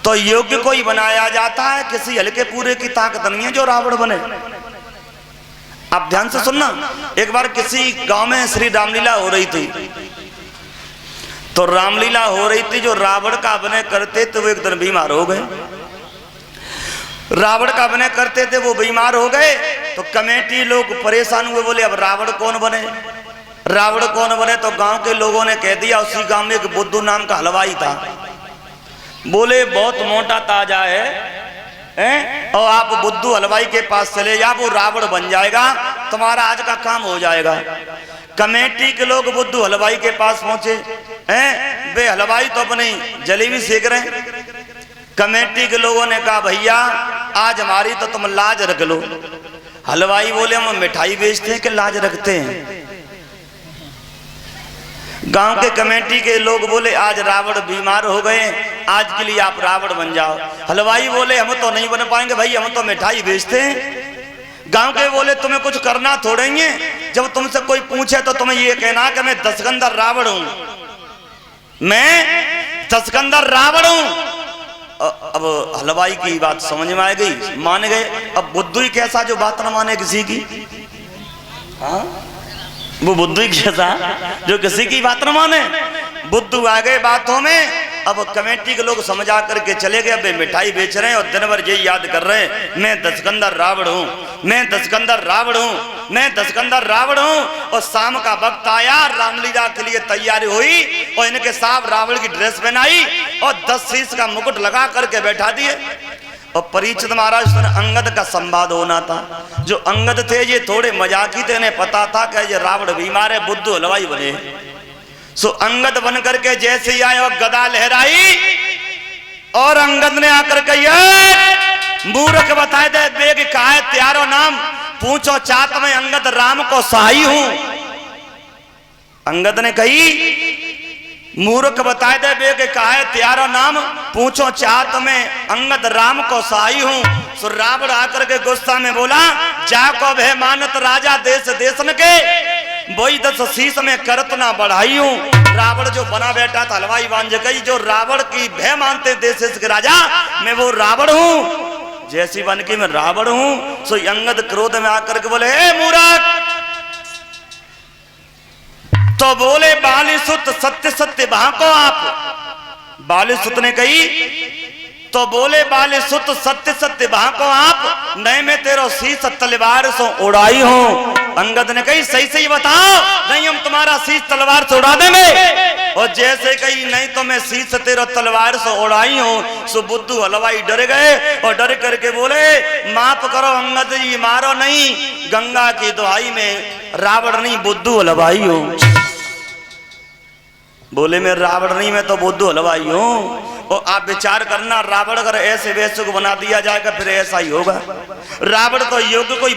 तो योग्य को ही बनाया जाता है, किसी हल्के पूरे की ताकत नहीं है जो रावण बने। आप ध्यान से सुनना, एक बार किसी गांव में श्री रामलीला हो रही थी। तो रामलीला हो रही थी, जो रावण का अभिनय करते थे वो एक दिन बीमार हो गए। रावण का अभिनय करते थे वो बीमार हो गए। तो कमेटी लोग परेशान हुए, बोले अब रावण कौन बने, रावण कौन बने। तो गांव के लोगों ने कह दिया, उसी गांव में एक बुद्धू नाम का हलवाई था, बोले बहुत मोटा ताजा है और आप बुद्धू हलवाई के पास चले जाओ, वो रावण बन जाएगा, तुम्हारा आज का काम हो जाएगा। कमेटी के लोग बुद्धू हलवाई के पास पहुंचे हैं, वे हलवाई तो अपनी जलेबी सेक रहे हैं। कमेटी के लोगों ने कहा भैया आज हमारी तो तुम लाज रख लो। हलवाई बोले हम मिठाई बेचते हैं कि लाज रखते हैं। गांव के कमेटी के लोग बोले आज रावण बीमार हो गए, आज के लिए आप रावण बन जाओ। हलवाई बोले हम तो नहीं बन पाएंगे भाई, हम तो मिठाई बेचते हैं। गांव के बोले तुम्हें कुछ करना थोड़े ही है, जब तुमसे कोई पूछे तो तुम्हें ये कहना कि मैं दशकंदर रावण हूं, मैं दशकंदर रावण हूं। अब हलवाई की बात समझ में आ गई, मान गए। अब बुद्धू ही कैसा जो बात न माने किसी की, हाँ वो बुद्धू ही कैसा जो किसी की बात न माने। बुद्धू आ गए बातों में। अब कमेटी के लोग समझा करके चले गए, अब मिठाई बेच रहे हैं और दिन भर यही याद कर रहे हैं, मैं दशकंदर रावण हूं, मैं दशकंदर रावण हूं, मैं दशकंदर रावण हूं। और शाम का वक्त आया, रामलीला के लिए तैयारी हुई और इनके साथ रावण की ड्रेस पहनाई और 10 शीश का मुकुट लगा करके बैठा दिए। और परीक्षित महाराज अंगद का संवाद होना था। जो अंगद थे ये थोड़े मजाकी थे, इन्हें पता था कि ये रावण बीमार है, बुद्धू हलवाई बने। सो अंगद बन करके जैसे ही आए और गदा लहराई और अंगद ने आकर कही मूर्ख बताए दे बेग का है त्यारो नाम, पूछो चात में अंगद राम को सहाई हूं। अंगद ने कही मूर्ख बताए दे बेग का है त्यारो नाम, पूछो चात में अंगद राम को सहाई हूं। सो रावण आकर के गुस्सा में बोला, जाको भय मानत राजा देश देशन के, वही 10 शीश में करत ना बढ़ाई हूं। रावण जो बना बैठा था हलवाई बांझ गई, जो रावण की भय मानते देश के राजा, मैं वो रावण हूं। जैसी बन के मैं रावण हूं। सो अंगद क्रोध में आकर के बोले हे मूर्ख। तो बोले बालीसुत सत्य सत्य भाको आप। बालीसुत ने कही, तो बोले बालीसुत सत्य सत्य भाको आप, नहीं मैं तेरो शीश तलवार से उड़ाई हूं। अंगद ने कही सही सही बताओ, नहीं हम तुम्हारा शीश तलवार से उड़ा देंगे। और जैसे कही नहीं तो मैं शीश तेरो तलवार से उड़ाई हूं। सो बुद्धू हलवाई डर गए और डर करके बोले माफ करो अंगद जी, मारो नहीं, गंगा की दुहाई में रावण नहीं बुद्धू हलवाई हूं। बोले मैं रावण नहीं, मैं तो बुद्धू हलवाई हूं। और आप विचार करना, रावण अगर ऐसे वैसे को बना दिया जाएगा फिर ऐसा ही होगा। रावण तो योग्य को ही